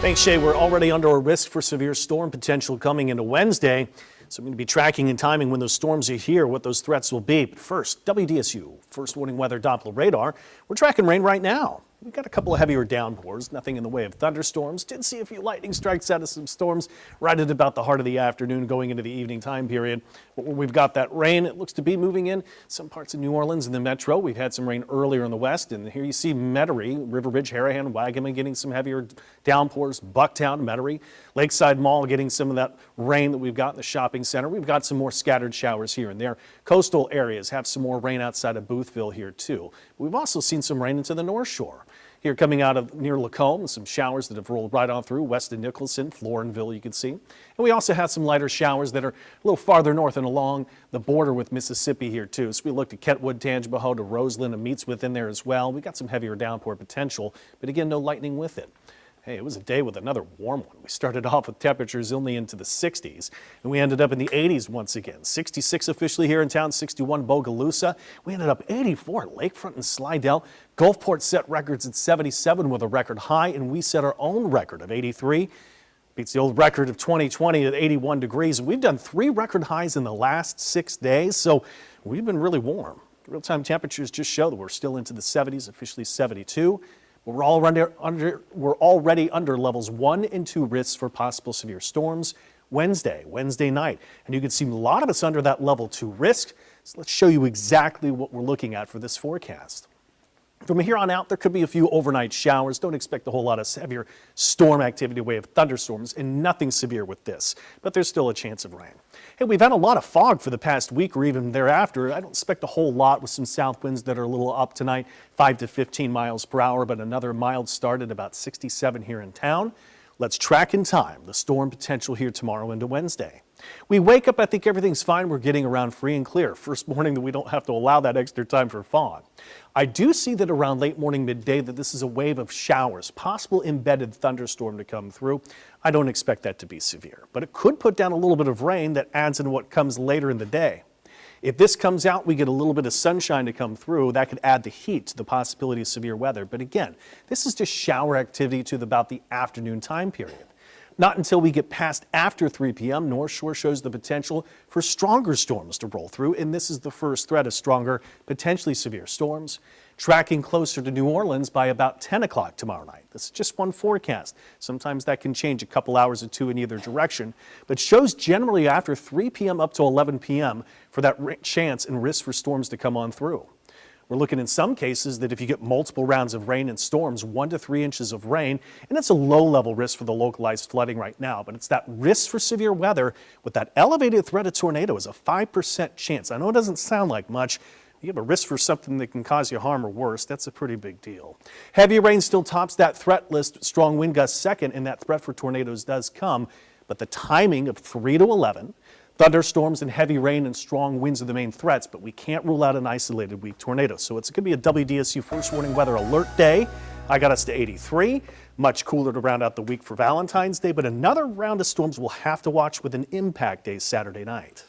Thanks, Shay. We're already under a risk for severe storm potential coming into Wednesday. So I'm going to be tracking and timing when those storms are here, what those threats will be. But first, WDSU, first warning weather Doppler radar. We're tracking rain right now. We've got a couple of heavier downpours, nothing in the way of thunderstorms. Did see a few lightning strikes out of some storms right at about the heart of the afternoon going into the evening time period. But when we've got that rain, it looks to be moving in some parts of New Orleans and the metro. We've had some rain earlier in the west, and here you see Metairie, River Ridge, Harahan, Waggaman getting some heavier downpours, Bucktown, Metairie, Lakeside Mall getting some of that rain that we've got in the shopping center. We've got some more scattered showers here and there. Coastal areas have some more rain outside of Boothville here too. We've also seen some rain into the North Shore. Here coming out of near Lacombe, some showers that have rolled right on through west of Nicholson, Florenville you can see. And we also have some lighter showers that are a little farther north and along the border with Mississippi here too. So we looked at Kentwood, Tangipahoa to Roseland and Meets within there as well. We got some heavier downpour potential, but again, no lightning with it. Hey, it was a day with another warm one. We started off with temperatures only into the 60s, and we ended up in the 80s once again. 66 officially here in town, 61 Bogalusa. We ended up 84 at Lakefront and Slidell. Gulfport set records at 77 with a record high, and we set our own record of 83. Beats the old record of 2020 at 81 degrees. We've done 3 record highs in the last 6 days, so we've been really warm. Real-time temperatures just show that we're still into the 70s, officially 72. We're already under levels 1 and 2 risks for possible severe storms Wednesday night. And you can see a lot of us under that level 2 risk. So let's show you exactly what we're looking at for this forecast. From here on out, there could be a few overnight showers. Don't expect a whole lot of heavier storm activity way of thunderstorms, and nothing severe with this, but there's still a chance of rain. Hey, we've had a lot of fog for the past week or even thereafter. I don't expect a whole lot with some south winds that are a little up tonight, 5 to 15 miles per hour, but another mild start at about 67 here in town. Let's track in time the storm potential here tomorrow into Wednesday. We wake up, I think everything's fine. We're getting around free and clear. First morning that we don't have to allow that extra time for fog. I do see that around late morning, midday, that this is a wave of showers, possible embedded thunderstorm to come through. I don't expect that to be severe, but it could put down a little bit of rain that adds into what comes later in the day. If this comes out, we get a little bit of sunshine to come through. That could add the heat to the possibility of severe weather. But again, this is just shower activity to about the afternoon time period. Not until we get past after 3 p.m., North Shore shows the potential for stronger storms to roll through, and this is the first threat of stronger, potentially severe storms, tracking closer to New Orleans by about 10 o'clock tomorrow night. This is just one forecast. Sometimes that can change a couple hours or two in either direction, but shows generally after 3 p.m. up to 11 p.m. for that chance and risk for storms to come on through. We're looking in some cases that if you get multiple rounds of rain and storms, 1 to 3 inches of rain, and it's a low-level risk for the localized flooding right now, but it's that risk for severe weather with that elevated threat of tornado is a 5% chance. I know it doesn't sound like much. You have a risk for something that can cause you harm or worse. That's a pretty big deal. Heavy rain still tops that threat list. Strong wind gusts second, and that threat for tornadoes does come, but the timing of 3 to 11, thunderstorms and heavy rain and strong winds are the main threats, but we can't rule out an isolated weak tornado. So it's going to be a WDSU first warning weather alert day. I got us to 83, much cooler to round out the week for Valentine's Day, but another round of storms we'll have to watch with an impact day Saturday night.